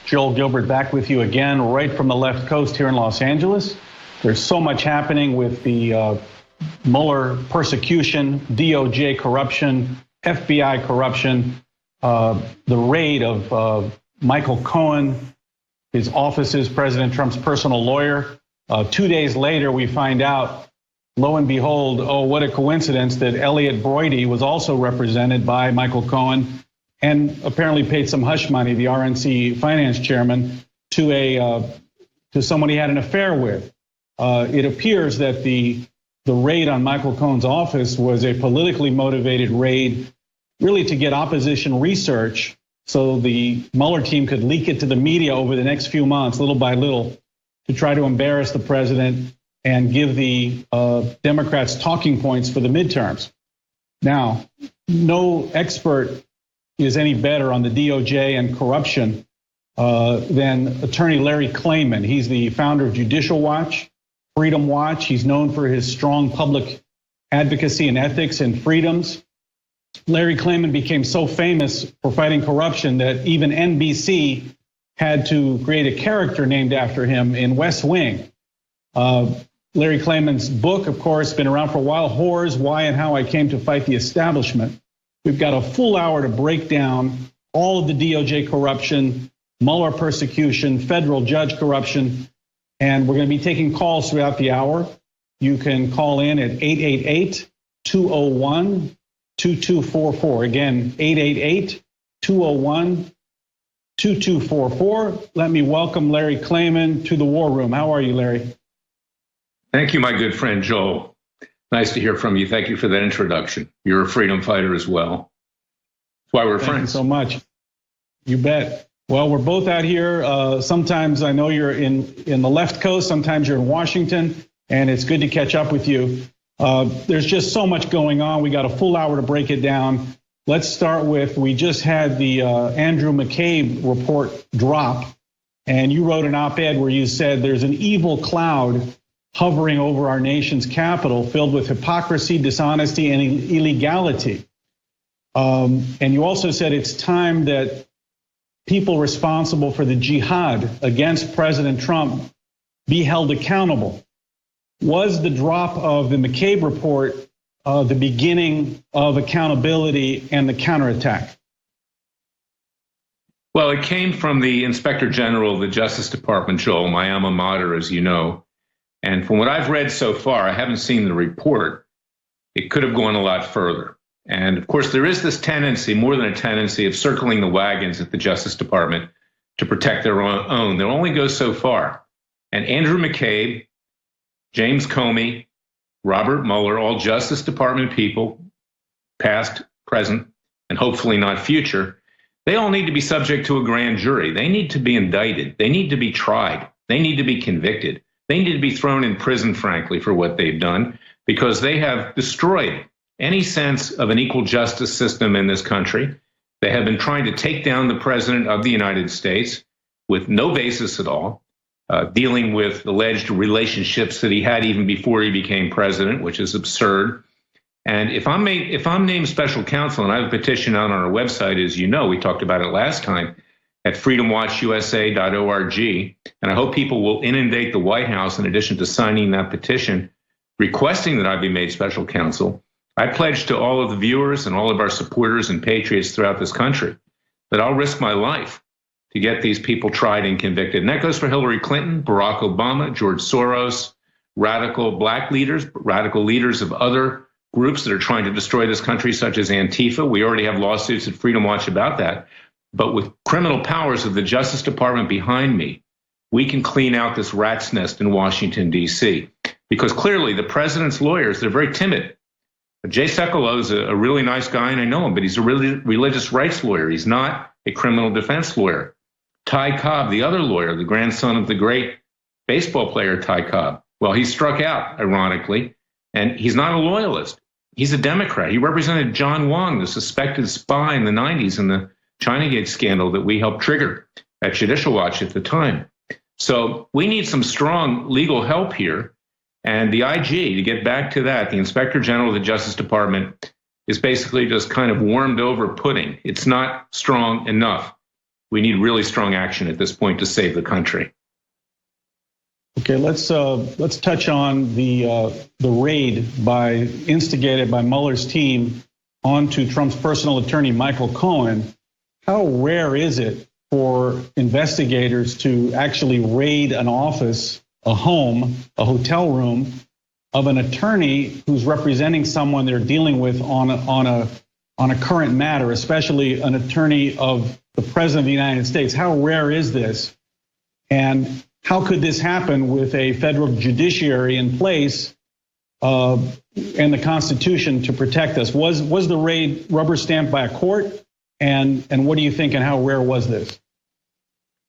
Joel Gilbert back with you again, right from the left coast here in Los Angeles. There's so much happening with the Mueller persecution, DOJ corruption, FBI corruption, the raid of Michael Cohen, his office is President Trump's personal lawyer. 2 days later, we find out, lo and behold, oh, what a coincidence that Elliot Broidy was also represented by Michael Cohen and apparently paid some hush money, the RNC finance chairman, to someone he had an affair with. It appears that the raid on Michael Cohen's office was a politically motivated raid, really to get opposition research so the Mueller team could leak it to the media over the next few months, little by little, to try to embarrass the president and give the Democrats talking points for the midterms. Now, no expert is any better on the DOJ and corruption than attorney Larry Klayman. He's the founder of Judicial Watch, Freedom Watch. He's known for his strong public advocacy and ethics and freedoms. Larry Klayman became so famous for fighting corruption that even NBC had to create a character named after him in West Wing. Larry Klayman's book, of course, been around for a while, Whores, Why and How I Came to Fight the Establishment. We've got a full hour to break down all of the DOJ corruption, Mueller persecution, federal judge corruption, and we're going to be taking calls throughout the hour. You can call in at 888-201-2244. Again, 888-201-2244. Let me welcome Larry Klayman to the War Room. How are you, Larry? Thank you, my good friend Joel. Nice to hear from you. Thank you for that introduction. You're a freedom fighter as well. That's why we're friends. Thank you so much. You bet. Well, we're both out here. Sometimes I know you're in the left coast. Sometimes you're in Washington, and it's good to catch up with you. There's just so much going on. We got a full hour to break it down. Let's start with, we just had the Andrew McCabe report drop, and you wrote an op-ed where you said there's an evil cloud hovering over our nation's capital filled with hypocrisy, dishonesty, and illegality. And you also said it's time that people responsible for the jihad against President Trump be held accountable. Was the drop of the McCabe report the beginning of accountability and the counterattack? Well, it came from the Inspector General of the Justice Department, Joel, my alma mater, as you know. And from what I've read so far, I haven't seen the report. It could have gone a lot further. And of course, there is this tendency, more than a tendency, of circling the wagons at the Justice Department to protect their own. They'll only go so far. And Andrew McCabe, James Comey, Robert Mueller, all Justice Department people, past, present, and hopefully not future, they all need to be subject to a grand jury. They need to be indicted. They need to be tried. They need to be convicted. They need to be thrown in prison, frankly, for what they've done, because they have destroyed any sense of an equal justice system in this country. They have been trying to take down the president of the United States with no basis at all, dealing with alleged relationships that he had even before he became president, which is absurd. And if I'm named special counsel, and I have a petition out on our website, as you know, we talked about it last time, at freedomwatchusa.org. And I hope people will inundate the White House in addition to signing that petition, requesting that I be made special counsel. I pledge to all of the viewers and all of our supporters and patriots throughout this country that I'll risk my life to get these people tried and convicted. And that goes for Hillary Clinton, Barack Obama, George Soros, radical black leaders, radical leaders of other groups that are trying to destroy this country, such as Antifa. We already have lawsuits at Freedom Watch about that. But with criminal powers of the Justice Department behind me, we can clean out this rat's nest in Washington, D.C. Because clearly the president's lawyers, they're very timid. Jay Sekulow is a really nice guy, and I know him, but he's a religious rights lawyer. He's not a criminal defense lawyer. Ty Cobb, the other lawyer, the grandson of the great baseball player Ty Cobb, well, he struck out, ironically, and he's not a loyalist. He's a Democrat. He represented John Wong, the suspected spy in the 90s in the Chinagate scandal that we helped trigger at Judicial Watch at the time. So we need some strong legal help here. And the IG, to get back to that, the Inspector General of the Justice Department is basically just kind of warmed over pudding. It's not strong enough. we need really strong action at this point to save the country. Okay, let's touch on the raid instigated by Mueller's team onto Trump's personal attorney, Michael Cohen. How rare is it for investigators to actually raid an office, a home, a hotel room of an attorney who's representing someone they're dealing with on a current matter, especially an attorney of the President of the United States? How rare is this? And how could this happen with a federal judiciary in place and the Constitution to protect us? Was the raid rubber stamped by a court? And what do you think, and how rare was this?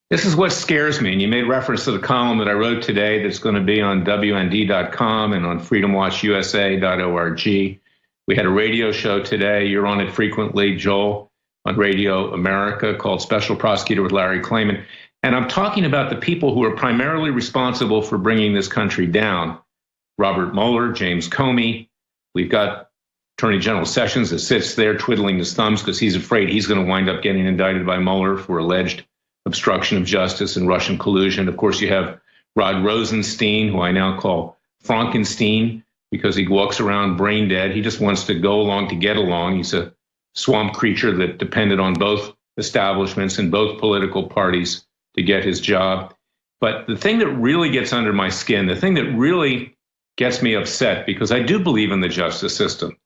This is what scares me. And you made reference to the column that I wrote today that's going to be on WND.com and on freedomwatchusa.org. We had a radio show today. You're on it frequently, Joel, on Radio America, called Special Prosecutor with Larry Klayman. And I'm talking about the people who are primarily responsible for bringing this country down. Robert Mueller, James Comey. We've got Attorney General Sessions that sits there twiddling his thumbs because he's afraid he's going to wind up getting indicted by Mueller for alleged obstruction of justice and Russian collusion. Of course, you have Rod Rosenstein, who I now call Frankenstein, because he walks around brain dead. He just wants to go along to get along. He's a swamp creature that depended on both establishments and both political parties to get his job. But the thing that really gets under my skin, the thing that really gets me upset, because I do believe in the justice system.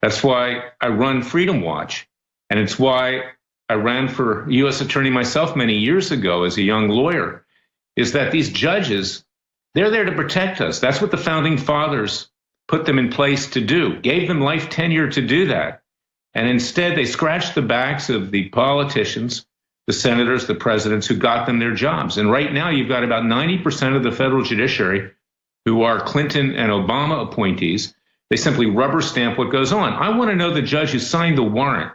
That's why I run Freedom Watch. And it's why I ran for U.S. attorney myself many years ago as a young lawyer, is that these judges, they're there to protect us. That's what the founding fathers put them in place to do, gave them life tenure to do that. And instead, they scratched the backs of the politicians, the senators, the presidents who got them their jobs. And right now, you've got about 90% of the federal judiciary who are Clinton and Obama appointees. They simply rubber stamp what goes on. I want to know the judge who signed the warrant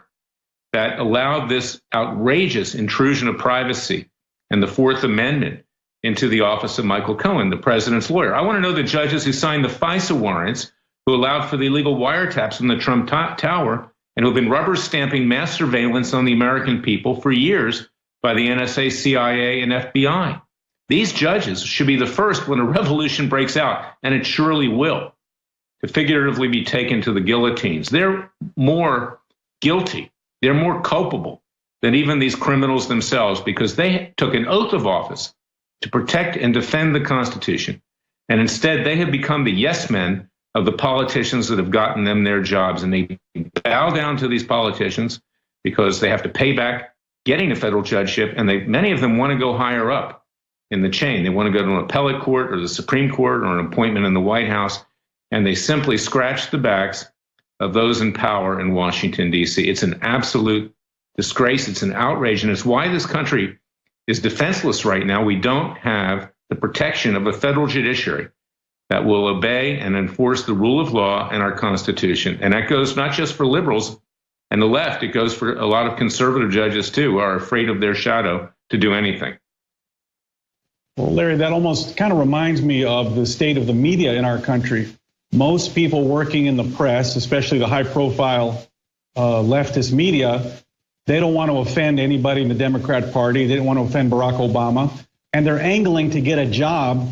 that allowed this outrageous intrusion of privacy and the Fourth Amendment into the office of Michael Cohen, the president's lawyer. I want to know the judges who signed the FISA warrants, who allowed for the illegal wiretaps in the Trump Tower, and who have been rubber stamping mass surveillance on the American people for years by the NSA, CIA, and FBI. These judges should be the first when a revolution breaks out, and it surely will, to figuratively be taken to the guillotines. They're more guilty, they're more culpable than even these criminals themselves, because they took an oath of office to protect and defend the Constitution. And instead, they have become the yes men of the politicians that have gotten them their jobs. And they bow down to these politicians because they have to pay back getting a federal judgeship. And many of them want to go higher up in the chain. They want to go to an appellate court or the Supreme Court or an appointment in the White House. And they simply scratch the backs of those in power in Washington, D.C. It's an absolute disgrace. It's an outrage. And it's why this country is defenseless right now. We don't have the protection of a federal judiciary that will obey and enforce the rule of law and our Constitution. And that goes not just for liberals and the left, it goes for a lot of conservative judges too, who are afraid of their shadow to do anything. Well, Larry, that almost kind of reminds me of the state of the media in our country. Most people working in the press, especially the high-profile leftist media, they don't want to offend anybody in the Democrat Party. They don't want to offend Barack Obama. And they're angling to get a job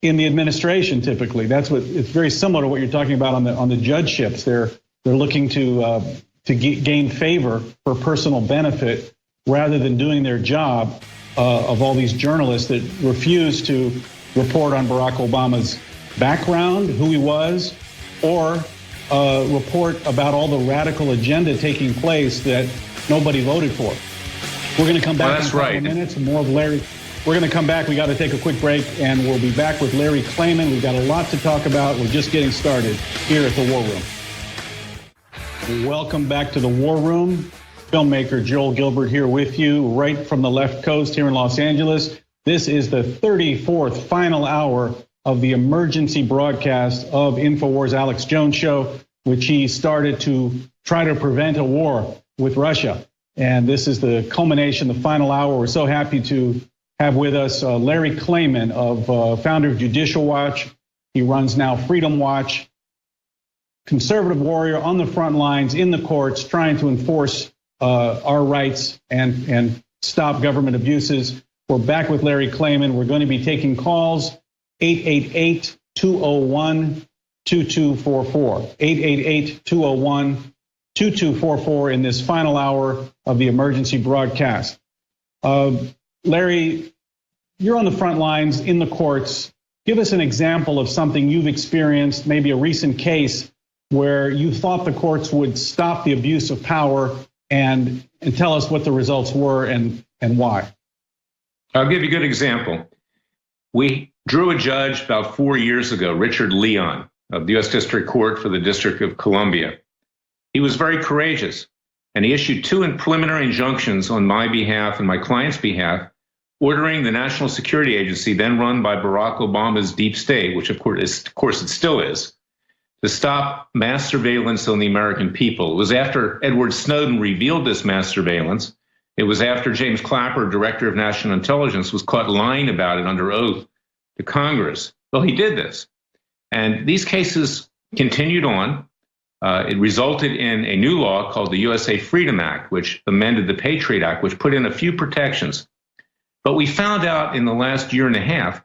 in the administration, typically. It's very similar to what you're talking about on the judgeships. They're looking to gain favor for personal benefit rather than doing their job of all these journalists that refuse to report on Barack Obama's background, who he was, or report about all the radical agenda taking place that nobody voted for. We're going to come back in a couple of minutes and more of Larry. We're going to come back. We got to take a quick break, and we'll be back with Larry Klayman. We've got a lot to talk about. We're just getting started here at the War Room. Welcome back to the War Room. Filmmaker Joel Gilbert here with you, right from the left coast here in Los Angeles. This is the 34th final hour of the emergency broadcast of InfoWars' Alex Jones show, which he started to try to prevent a war with Russia. And this is the culmination, the final hour. We're so happy to have with us Larry Klayman, founder of Judicial Watch. He runs now Freedom Watch, conservative warrior on the front lines in the courts, trying to enforce our rights and stop government abuses. We're back with Larry Klayman. We're going to be taking calls, 888-201-2244, 888-201-2244 in this final hour of the emergency broadcast. Larry, you're on the front lines in the courts. Give us an example of something you've experienced, maybe a recent case where you thought the courts would stop the abuse of power, and tell us what the results were and why. I'll give you a good example. We drew a judge about 4 years ago, Richard Leon of the U.S. District Court for the District of Columbia. He was very courageous, and he issued 2 preliminary injunctions on my behalf and my client's behalf, ordering the National Security Agency, then run by Barack Obama's deep state, which of course it still is, to stop mass surveillance on the American people. It was after Edward Snowden revealed this mass surveillance. It was after James Clapper, Director of National Intelligence, was caught lying about it under oath to Congress. Well, he did this. And these cases continued on. It resulted in a new law called the USA Freedom Act, which amended the Patriot Act, which put in a few protections. But we found out in the last year and a half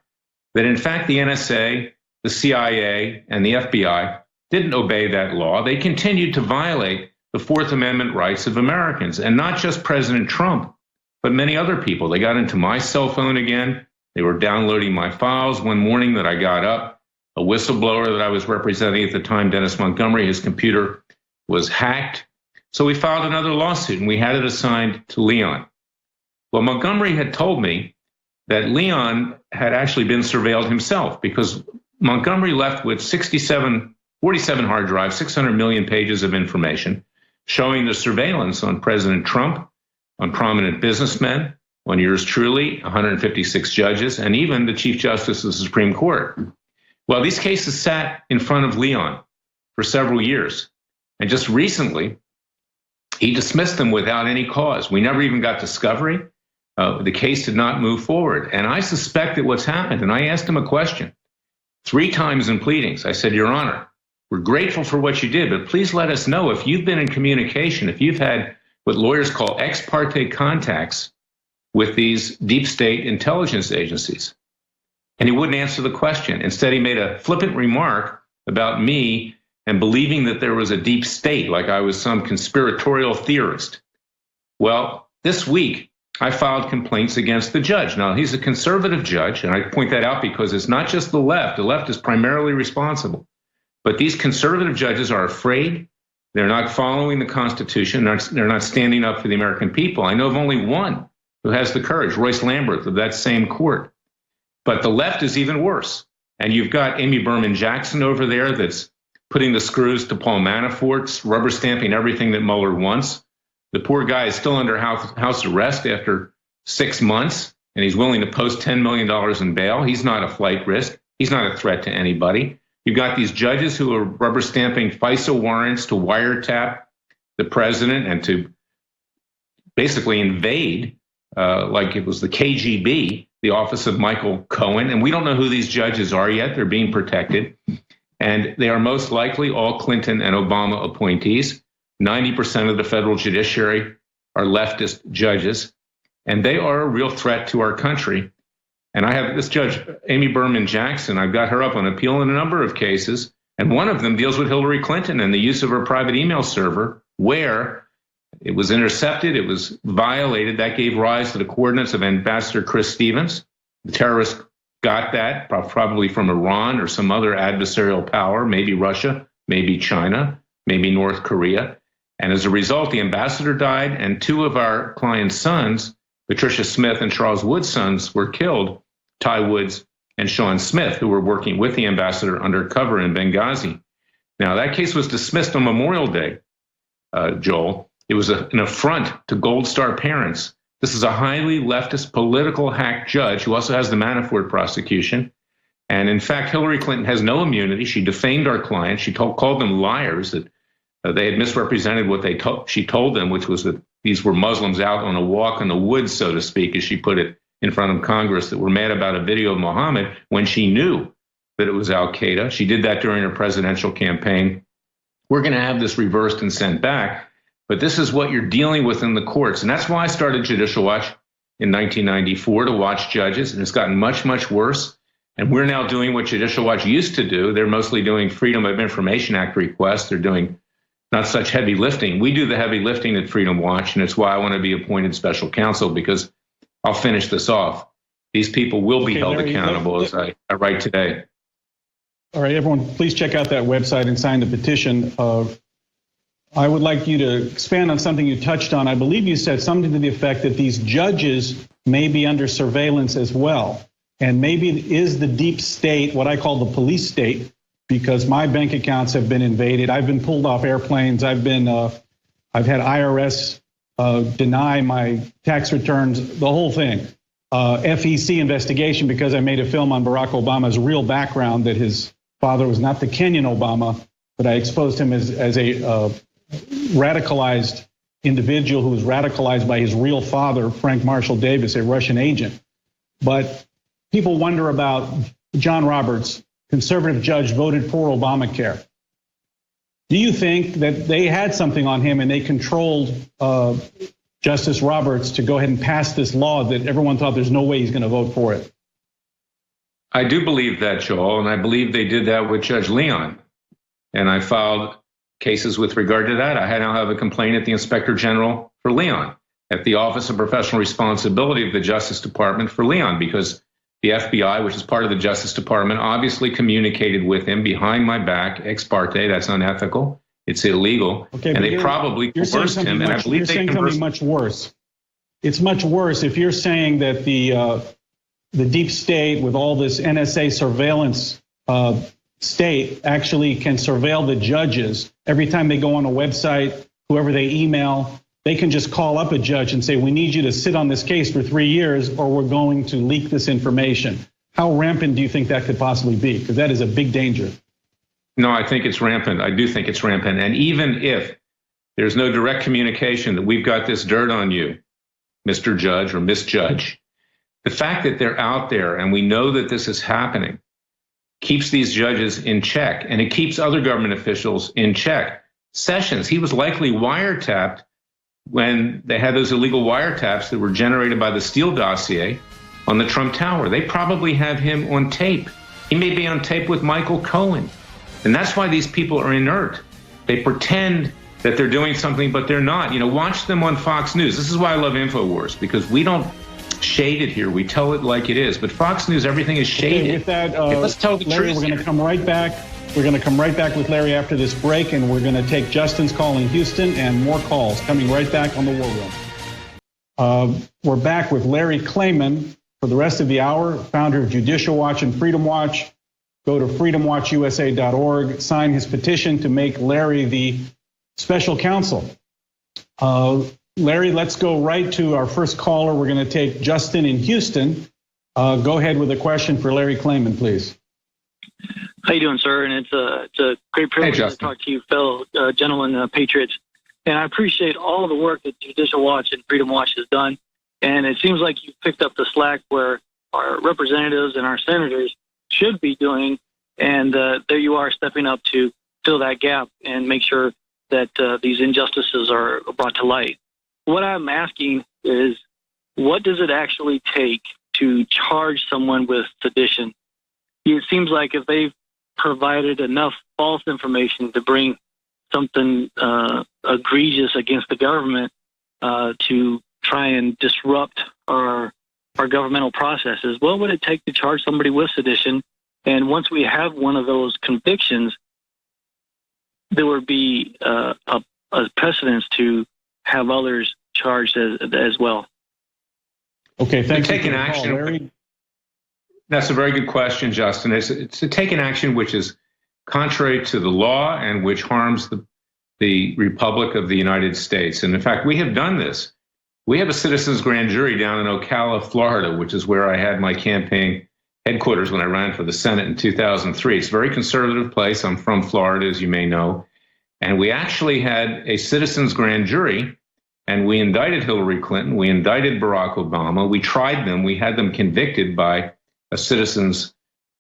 that, in fact, the NSA, the CIA, and the FBI didn't obey that law. They continued to violate the Fourth Amendment rights of Americans, and not just President Trump, but many other people. They got into my cell phone again. They were downloading my files. One morning that I got up, a whistleblower that I was representing at the time, Dennis Montgomery, his computer was hacked. So we filed another lawsuit, and we had it assigned to Leon. Well, Montgomery had told me that Leon had actually been surveilled himself, because Montgomery left with 47 hard drives, 600 million pages of information showing the surveillance on President Trump, on prominent businessmen, on yours truly, 156 judges, and even the Chief Justice of the Supreme Court. Well, these cases sat in front of Leon for several years. And just recently, he dismissed them without any cause. We never even got discovery. The case did not move forward. And I suspect that what's happened, and I asked him a question 3 times in pleadings. I said, Your Honor, we're grateful for what you did, but please let us know if you've been in communication, if you've had what lawyers call ex parte contacts with these deep state intelligence agencies. And he wouldn't answer the question. Instead, he made a flippant remark about me and believing that there was a deep state, like I was some conspiratorial theorist. Well, this week, I filed complaints against the judge. Now, he's a conservative judge, and I point that out because it's not just the left. The left is primarily responsible. But these conservative judges are afraid. They're not following the Constitution. They're not standing up for the American people. I know of only one who has the courage, Royce Lamberth of that same court. But the left is even worse. And you've got Amy Berman Jackson over there that's putting the screws to Paul Manafort, rubber stamping everything that Mueller wants. The poor guy is still under house arrest after 6 months, and he's willing to post $10 million in bail. He's not a flight risk. He's not a threat to anybody. You've got these judges who are rubber stamping FISA warrants to wiretap the president and to basically invade, like it was the KGB, the office of Michael Cohen. And we don't know who these judges are yet. They're being protected. And they are most likely all Clinton and Obama appointees. 90% of the federal judiciary are leftist judges, and they are a real threat to our country. And I have this judge, Amy Berman Jackson, I've got her up on appeal in a number of cases, and one of them deals with Hillary Clinton and the use of her private email server, where it was intercepted, it was violated. That gave rise to the coordinates of Ambassador Chris Stevens. The terrorists got that probably from Iran or some other adversarial power, maybe Russia, maybe China, maybe North Korea. And as a result, the ambassador died, and 2 of our client's sons, Patricia Smith and Charles Wood's sons, were killed, Ty Woods and Sean Smith, who were working with the ambassador undercover in Benghazi. Now, that case was dismissed on Memorial Day, Joel. It was an affront to Gold Star parents. This is a highly leftist political hack judge who also has the Manafort prosecution. And in fact, Hillary Clinton has no immunity. She defamed our client. She called them liars, that they had misrepresented what she told them, which was that these were Muslims out on a walk in the woods, so to speak, as she put it, in front of Congress, that were mad about a video of Muhammad when she knew that it was Al-Qaeda. She did that during her presidential campaign. We're going to have this reversed and sent back. But this is what you're dealing with in the courts. And that's why I started Judicial Watch. in 1994 to watch judges, and it's gotten much, much worse. And we're now doing what Judicial Watch used to do. They're mostly doing Freedom of Information Act requests. They're doing not such heavy lifting. We do the heavy lifting at Freedom Watch, and it's why I want to be appointed special counsel, because I'll finish this off. These people will be held accountable, as I write today. All right, everyone, please check out that website and sign the petition. I would like you to expand on something you touched on. I believe you said something to the effect that these judges may be under surveillance as well. And maybe is the deep state what I call the police state, because my bank accounts have been invaded. I've been pulled off airplanes. I've had IRS deny my tax returns, the whole thing. FEC investigation because I made a film on Barack Obama's real background, that his father was not the Kenyan Obama, but I exposed him as a radicalized individual who was radicalized by his real father, Frank Marshall Davis, a Russian agent. But people wonder about John Roberts, conservative judge, voted for Obamacare. Do you think that they had something on him and they controlled Justice Roberts to go ahead and pass this law that everyone thought there's no way he's going to vote for it? I do believe that, Joel, and I believe they did that with Judge Leon. And I filed cases with regard to that. I now have a complaint at the Inspector General for Leon, at the Office of Professional Responsibility of the Justice Department for Leon, because the FBI, which is part of the Justice Department, obviously communicated with him behind my back, ex parte. That's unethical. It's illegal. Okay, and they probably coerced him. And I believe they conversed. Something much worse. It's much worse if you're saying that the deep state with all this NSA surveillance state actually can surveil the judges. Every time they go on a website, whoever they email, they can just call up a judge and say, we need you to sit on this case for 3 years or we're going to leak this information. How rampant do you think that could possibly be? Because that is a big danger. No, I think it's rampant. I do think it's rampant. And even if there's no direct communication that we've got this dirt on you, Mr. Judge or Miss Judge, the fact that they're out there and we know that this is happening keeps these judges in check, and it keeps other government officials in check. Sessions, he was likely wiretapped when they had those illegal wiretaps that were generated by the Steele dossier on the Trump Tower. They probably have him on tape. He may be on tape with Michael Cohen. And that's why these people are inert. They pretend that they're doing something, but they're not. Watch them on Fox News. This is why I love InfoWars, because we don't shade it here. We tell it like it is. But Fox News, everything is shaded. Okay, with that, let's tell the Larry, truth. We're going to come right back. We're going to come right back with Larry after this break, and we're going to take Justin's call in Houston and more calls coming right back on the War Room. We're back with Larry Klayman for the rest of the hour, founder of Judicial Watch and Freedom Watch. Go to freedomwatchusa.org, sign his petition to make Larry the special counsel. Larry, let's go right to our first caller. We're going to take Justin in Houston. Go ahead with a question for Larry Klayman, please. How you doing, sir? And it's a great privilege to talk to you, fellow gentlemen, patriots. And I appreciate all of the work that Judicial Watch and Freedom Watch has done. And it seems like you've picked up the slack where our representatives and our senators should be doing. And there you are stepping up to fill that gap and make sure that these injustices are brought to light. What I'm asking is, what does it actually take to charge someone with sedition? It seems like if they've provided enough false information to bring something egregious against the government to try and disrupt our governmental processes, what would it take to charge somebody with sedition? And once we have one of those convictions, there would be a precedence to have others charged as well. Okay, thanks. Taking action. Larry. That's a very good question, Justin. It's to take an action which is contrary to the law and which harms the Republic of the United States. And in fact, we have done this. We have a citizens grand jury down in Ocala, Florida, which is where I had my campaign headquarters when I ran for the Senate in 2003. It's a very conservative place. I'm from Florida, as you may know. And we actually had a citizens grand jury, and we indicted Hillary Clinton. We indicted Barack Obama. We tried them. We had them convicted by a citizens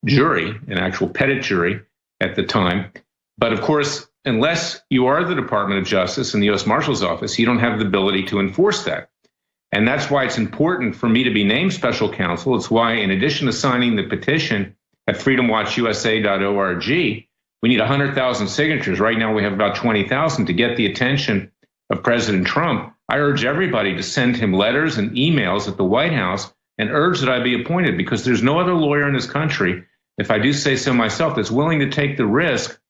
jury, an actual petit jury at the time. But of course, unless you are the Department of Justice and the U.S. Marshal's Office, you don't have the ability to enforce that. And that's why it's important for me to be named special counsel. It's why, in addition to signing the petition at freedomwatchusa.org, we need 100,000 signatures. Right now, we have about 20,000 to get the attention of President Trump. I urge everybody to send him letters and emails at the White House and urge that I be appointed, because there's no other lawyer in this country, if I do say so myself, that's willing to take the risk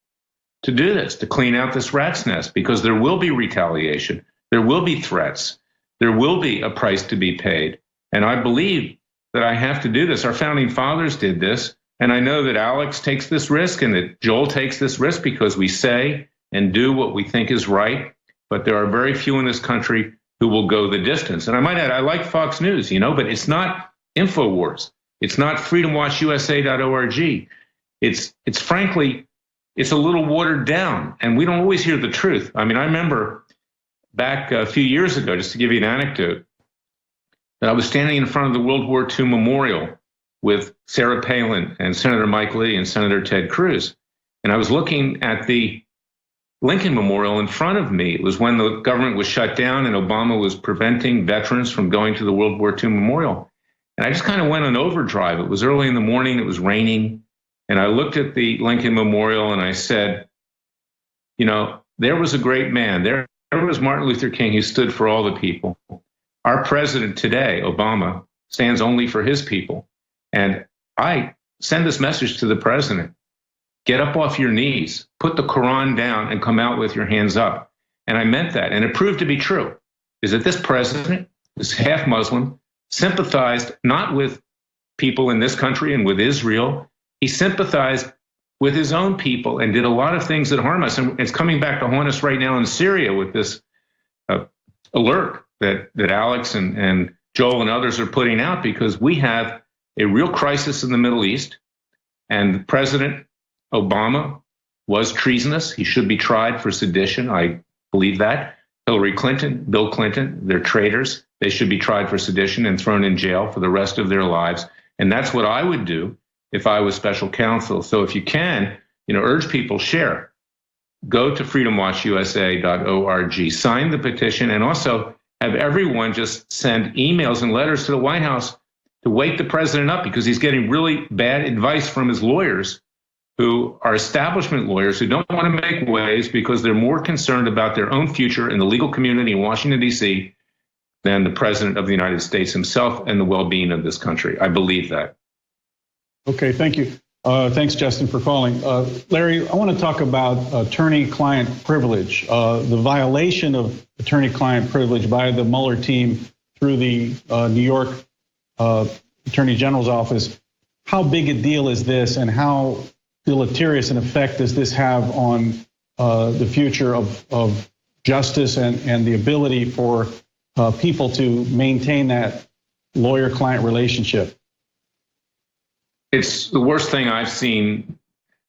to do this, to clean out this rat's nest, because there will be retaliation. There will be threats. There will be a price to be paid. And I believe that I have to do this. Our founding fathers did this. And I know that Alex takes this risk and that Joel takes this risk because we say and do what we think is right. But there are very few in this country who will go the distance. And I might add, I like Fox News, but it's not InfoWars. It's not freedomwatchusa.org. It's frankly, it's a little watered down, and we don't always hear the truth. I mean, I remember back a few years ago, just to give you an anecdote, that I was standing in front of the World War II Memorial with Sarah Palin and Senator Mike Lee and Senator Ted Cruz. And I was looking at the Lincoln Memorial in front of me. It was when the government was shut down and Obama was preventing veterans from going to the World War II Memorial. And I just kind of went on overdrive. It was early in the morning, it was raining. And I looked at the Lincoln Memorial and I said, there was a great man. There was Martin Luther King, who stood for all the people. Our president today, Obama, stands only for his people. And I send this message to the president: get up off your knees, put the Quran down, and come out with your hands up. And I meant that. And it proved to be true, is that this president, this half Muslim, sympathized not with people in this country and with Israel. He sympathized with his own people and did a lot of things that harm us. And it's coming back to haunt us right now in Syria with this alert that Alex and Joel and others are putting out, because we have a real crisis in the Middle East. And President Obama was treasonous. He should be tried for sedition. I believe that. Hillary Clinton, Bill Clinton, they're traitors. They should be tried for sedition and thrown in jail for the rest of their lives. And that's what I would do if I was special counsel. So if you can, urge people, share. Go to freedomwatchusa.org, sign the petition, and also have everyone just send emails and letters to the White House to wake the president up, because he's getting really bad advice from his lawyers, who are establishment lawyers who don't want to make waves because they're more concerned about their own future in the legal community in Washington, D.C., than the president of the United States himself and the well-being of this country. I believe that. Okay, thank you. Thanks, Justin, for calling. Larry, I want to talk about attorney-client privilege, the violation of attorney-client privilege by the Mueller team through the New York Attorney General's office. How big a deal is this, and how deleterious an effect does this have on the future of justice and the ability for people to maintain that lawyer-client relationship? It's the worst thing I've seen,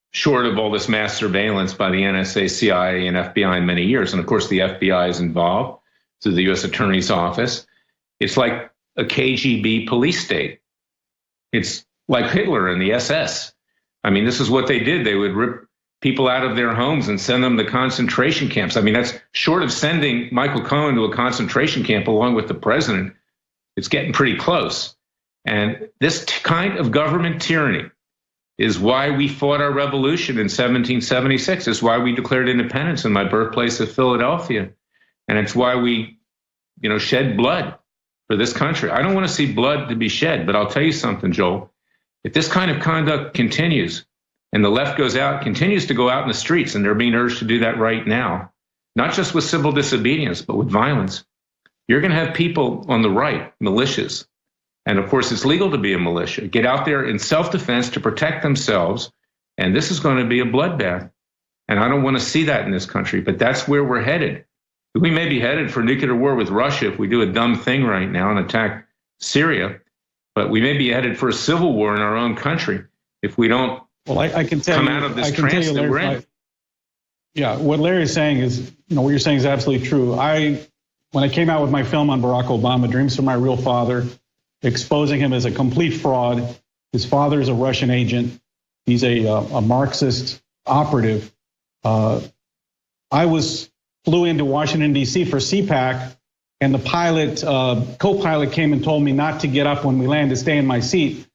short of all this mass surveillance by the NSA, CIA, and FBI in many years. And of course, the FBI is involved through the U.S. Attorney's Office. It's like a KGB police state. It's like Hitler and the SS. I mean, this is what they did. They would rip people out of their homes and send them to concentration camps. I mean, that's short of sending Michael Cohen to a concentration camp along with the president. It's getting pretty close. And this kind of government tyranny is why we fought our revolution in 1776. It's why we declared independence in my birthplace of Philadelphia. And it's why we, shed blood for this country. I don't want to see blood to be shed, but I'll tell you something, Joel. If this kind of conduct continues and the left continues to go out in the streets, and they're being urged to do that right now, not just with civil disobedience, but with violence, you're going to have people on the right, militias. And of course, it's legal to be a militia, get out there in self-defense to protect themselves. And this is going to be a bloodbath. And I don't want to see that in this country, but that's where we're headed. We may be headed for nuclear war with Russia if we do a dumb thing right now and attack Syria, but we may be headed for a civil war in our own country if we don't I can tell come out of this trance that we're in. Yeah, what Larry's saying is, what you're saying is absolutely true. When I came out with my film on Barack Obama, Dreams from My Real Father, exposing him as a complete fraud. His father is a Russian agent. He's a Marxist operative. I flew into Washington, D.C. for CPAC and the pilot, co-pilot came and told me not to get up when we landed, stay in my seat.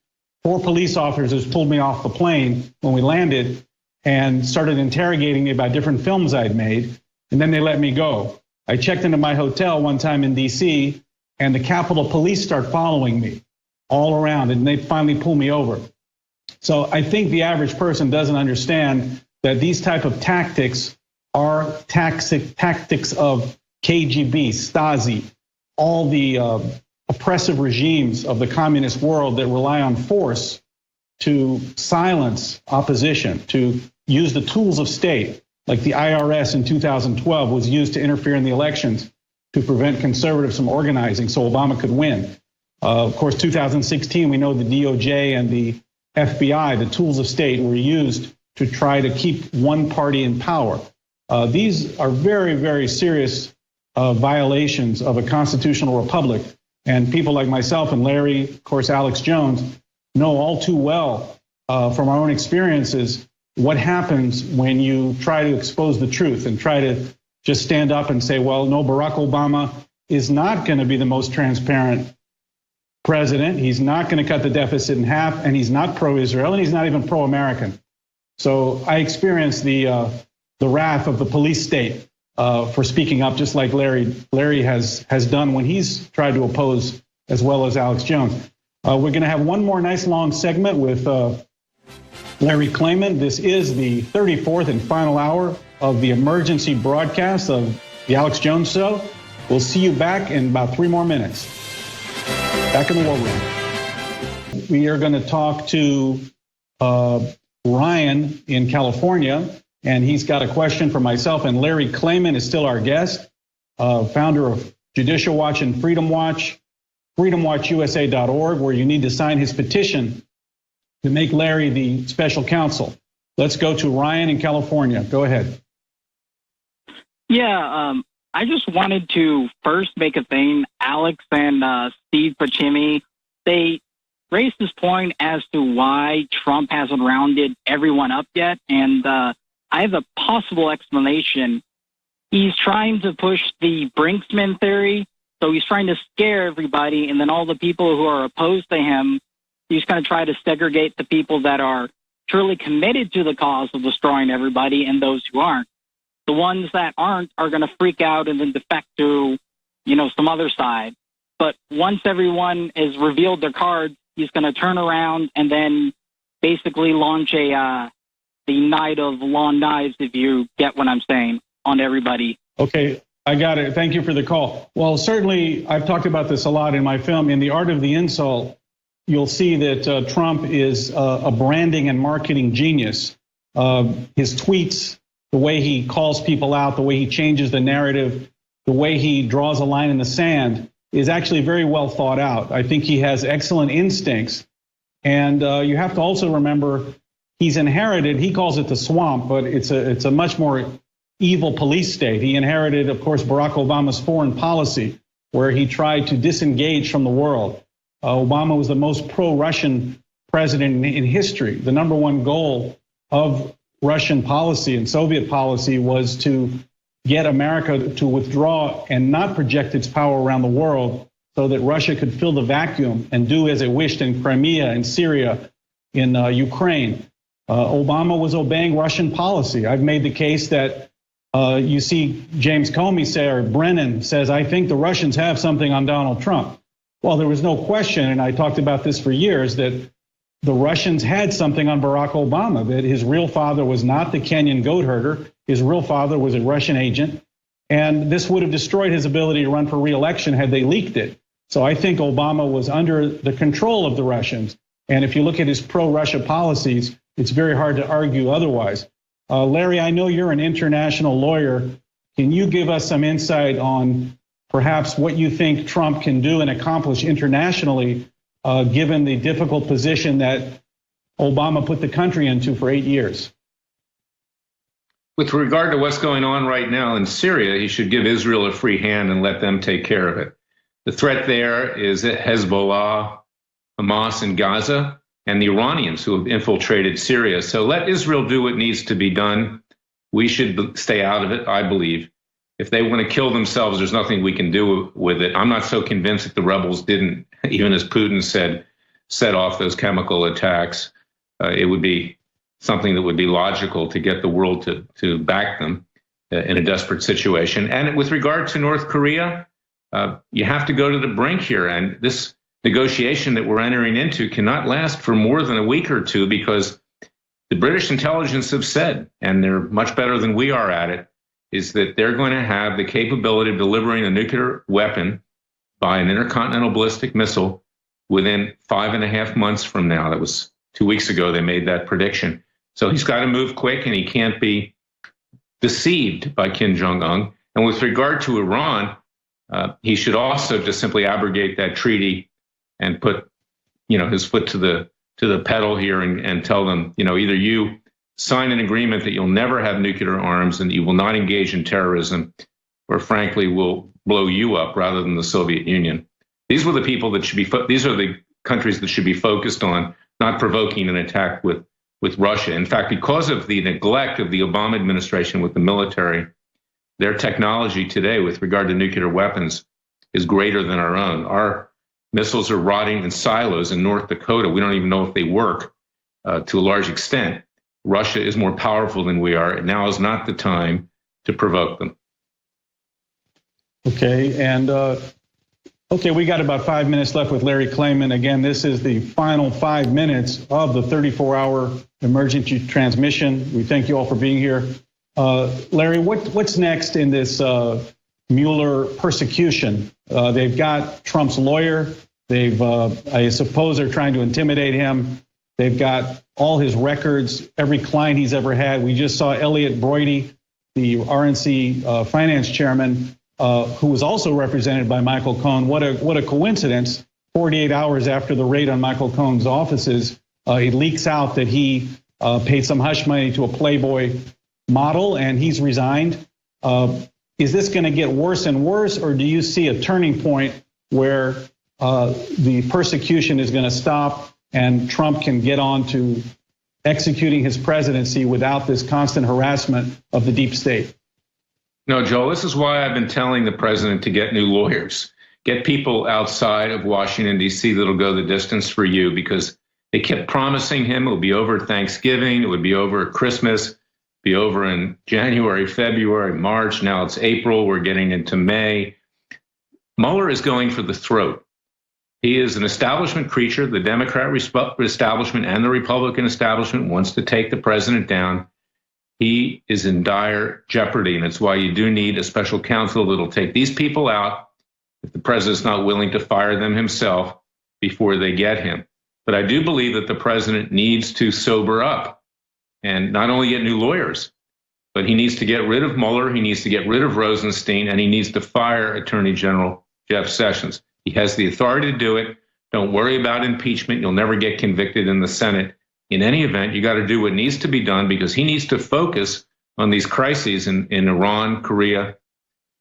4 police officers pulled me off the plane when we landed and started interrogating me about different films I'd made, and then they let me go. I checked into my hotel one time in DC, and the Capitol Police start following me all around, and they finally pull me over. So I think the average person doesn't understand that these type of tactics are tactics of KGB, Stasi, all the oppressive regimes of the communist world that rely on force to silence opposition, to use the tools of state, like the IRS in 2012 was used to interfere in the elections to prevent conservatives from organizing so Obama could win. Of course, 2016, we know the DOJ and the FBI, the tools of state, were used to try to keep one party in power. These are very, very serious violations of a constitutional republic. And people like myself and Larry, of course, Alex Jones, know all too well from our own experiences what happens when you try to expose the truth and try to just stand up and say, well, no, Barack Obama is not going to be the most transparent president. He's not going to cut the deficit in half, and he's not pro-Israel, and he's not even pro-American. So I experienced the wrath of the police state for speaking up, just like Larry has done when he's tried to oppose, as well as Alex Jones. We're going to have one more nice long segment with Larry Klayman. This is the 34th and final hour of the emergency broadcast of the Alex Jones Show. We'll see you back in about 3 more minutes. Back in the war room. We are going to talk to Ryan in California, and he's got a question for myself. And Larry Klayman is still our guest, founder of Judicial Watch and Freedom Watch, freedomwatchusa.org, where you need to sign his petition to make Larry the special counsel. Let's go to Ryan in California. Go ahead. Yeah, I just wanted to first make a thing. Alex and Steve Pachimi, they raised this point as to why Trump hasn't rounded everyone up yet, and I have a possible explanation. He's trying to push the Brinksman theory, so he's trying to scare everybody, and then all the people who are opposed to him, he's going to try to segregate the people that are truly committed to the cause of destroying everybody and those who aren't. The ones that aren't are going to freak out and then defect to, some other side. But once everyone has revealed their cards, he's going to turn around and then basically launch the night of long knives, if you get what I'm saying, on everybody. Okay, I got it. Thank you for the call. Well, certainly, I've talked about this a lot in my film, In the Art of the Insult. You'll see that Trump is a branding and marketing genius. His tweets, the way he calls people out, the way he changes the narrative, the way he draws a line in the sand is actually very well thought out. I think he has excellent instincts. And you have to also remember he's inherited, he calls it the swamp, but it's a much more evil police state. He inherited, of course, Barack Obama's foreign policy, where he tried to disengage from the world. Obama was the most pro-Russian president in history. The number one goal of Russian policy and Soviet policy was to get America to withdraw and not project its power around the world so that Russia could fill the vacuum and do as it wished in Crimea and Syria, in Ukraine. Obama was obeying Russian policy. I've made the case that you see James Comey say, or Brennan says, I think the Russians have something on Donald Trump. Well, there was no question, and I talked about this for years, that the Russians had something on Barack Obama, that his real father was not the Kenyan goat herder. His real father was a Russian agent. And this would have destroyed his ability to run for re-election had they leaked it. So I think Obama was under the control of the Russians. And if you look at his pro-Russia policies, it's very hard to argue otherwise. Larry, I know you're an international lawyer. Can you give us some insight on perhaps what you think Trump can do and accomplish internationally, given the difficult position that Obama put the country into for 8 years? With regard to what's going on right now in Syria, he should give Israel a free hand and let them take care of it. The threat there is Hezbollah, Hamas in Gaza, and the Iranians who have infiltrated Syria. So let Israel do what needs to be done. We should stay out of it, I believe. if they want to kill themselves, there's nothing we can do with it. I'm not so convinced that the rebels didn't, even as Putin said, set off those chemical attacks. It would be something that would be logical to get the world to back them in a desperate situation. And with regard to North Korea, you have to go to the brink here. And this negotiation that we're entering into cannot last for more than a week or two, because the British intelligence have said, and they're much better than we are at it, is that they're going to have the capability of delivering a nuclear weapon by an intercontinental ballistic missile within 5.5 months from now. That was 2 weeks ago they made that prediction. So he's got to move quick, and he can't be deceived by Kim Jong-un. And with regard to Iran, he should also just simply abrogate that treaty and put, his foot to the pedal here and tell them, either you sign an agreement that you'll never have nuclear arms and you will not engage in terrorism, or frankly, we'll blow you up rather than the Soviet Union. These were the people that should be. These are the countries that should be focused on not provoking an attack with Russia. In fact, because of the neglect of the Obama administration with the military, their technology today with regard to nuclear weapons is greater than our own. Our missiles are rotting in silos in North Dakota. We don't even know if they work to a large extent. Russia is more powerful than we are, and now is not the time to provoke them. Okay, and we got about 5 minutes left with Larry Klayman. Again, this is the final 5 minutes of the 34-hour emergency transmission. We thank you all for being here. Larry, what's next in this Mueller persecution? They've got Trump's lawyer. I suppose they're trying to intimidate him. They've got all his records, every client he's ever had. We just saw Elliot Broidy, the RNC finance chairman, who was also represented by Michael Cohen. What a coincidence. 48 hours after the raid on Michael Cohen's offices, it leaks out that he paid some hush money to a Playboy model, and he's resigned. Is this going to get worse and worse, or do you see a turning point where the persecution is going to stop and Trump can get on to executing his presidency without this constant harassment of the deep state? No, Joel, this is why I've been telling the president to get new lawyers, get people outside of Washington, D.C. that'll go the distance for you, because they kept promising him it would be over Thanksgiving, it would be over Christmas, be over in January, February, March. Now it's April. We're getting into May. Mueller is going for the throat. He is an establishment creature. The Democrat establishment and the Republican establishment wants to take the president down. He is in dire jeopardy, and it's why you do need a special counsel that'll take these people out if the president's not willing to fire them himself before they get him. But I do believe that the president needs to sober up and not only get new lawyers, but he needs to get rid of Mueller, he needs to get rid of Rosenstein, and he needs to fire Attorney General Jeff Sessions. He has the authority to do it. Don't worry about impeachment. You'll never get convicted in the Senate. In any event, you got to do what needs to be done, because he needs to focus on these crises in Iran, Korea,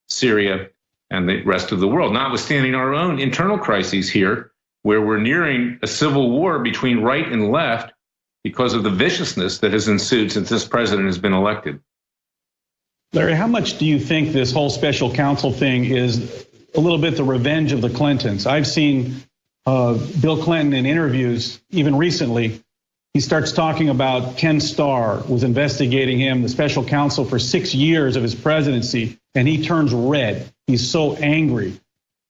Syria, and the rest of the world, notwithstanding our own internal crises here, where we're nearing a civil war between right and left because of the viciousness that has ensued since this president has been elected. Larry, how much do you think this whole special counsel thing is a little bit the revenge of the Clintons? I've seen Bill Clinton in interviews, even recently. He starts talking about Ken Starr was investigating him, the special counsel, for 6 years of his presidency, and he turns red. He's so angry.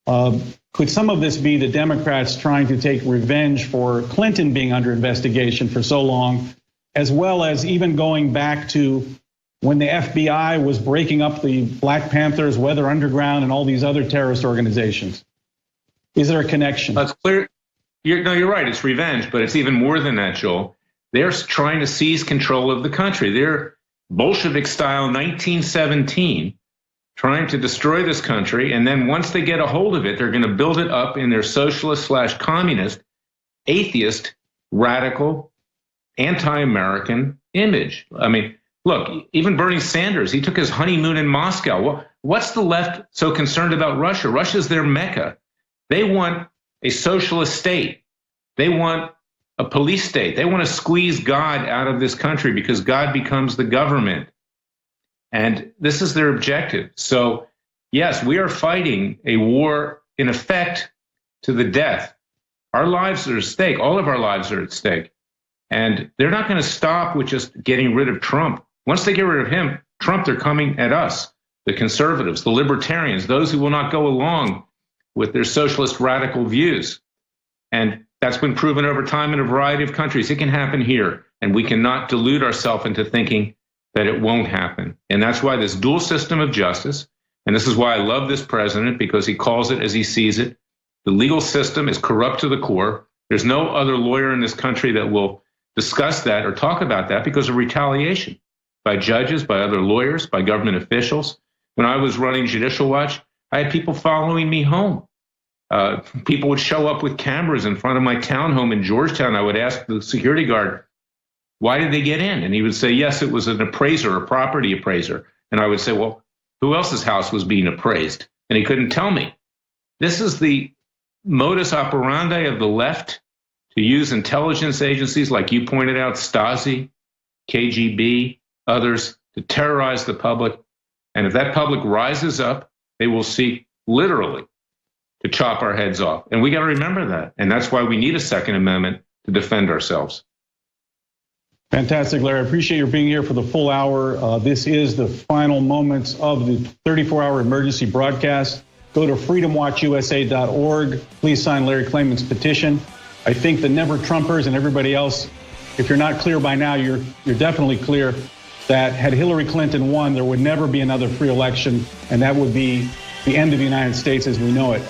Could some of this be the Democrats trying to take revenge for Clinton being under investigation for so long, as well as even going back to when the FBI was breaking up the Black Panthers, Weather Underground, and all these other terrorist organizations? Is there a connection? That's clear. You're right. It's revenge, but it's even more than that, Joel. They're trying to seize control of the country. They're Bolshevik style 1917, trying to destroy this country. And then once they get a hold of it, they're going to build it up in their socialist/communist, atheist, radical, anti-American image. I mean, look, even Bernie Sanders, he took his honeymoon in Moscow. What's the left so concerned about Russia? Russia's their Mecca. They want a socialist state. They want a police state. They want to squeeze God out of this country because God becomes the government. And this is their objective. So, yes, we are fighting a war, in effect, to the death. Our lives are at stake. All of our lives are at stake. And they're not going to stop with just getting rid of Trump. Once they get rid of him, Trump, they're coming at us, the conservatives, the libertarians, those who will not go along with their socialist radical views. And that's been proven over time in a variety of countries. It can happen here. And we cannot delude ourselves into thinking that it won't happen. And that's why this dual system of justice, and this is why I love this president, because he calls it as he sees it. The legal system is corrupt to the core. There's no other lawyer in this country that will discuss that or talk about that because of retaliation by judges, by other lawyers, by government officials. When I was running Judicial Watch, I had people following me home. People would show up with cameras in front of my townhome in Georgetown. I would ask the security guard, why did they get in? And he would say, yes, it was an appraiser, a property appraiser. And I would say, well, who else's house was being appraised? And he couldn't tell me. This is the modus operandi of the left to use intelligence agencies, like you pointed out, Stasi, KGB, others, to terrorize the public. And if that public rises up, they will seek literally to chop our heads off. And we got to remember that. And that's why we need a Second Amendment to defend ourselves. Fantastic, Larry. I appreciate your being here for the full hour. This is the final moments of the 34-hour emergency broadcast. Go to freedomwatchusa.org. Please sign Larry Klayman's petition. I think the Never Trumpers and everybody else, if you're not clear by now, you're definitely clear that had Hillary Clinton won, there would never be another free election, and that would be the end of the United States as we know it.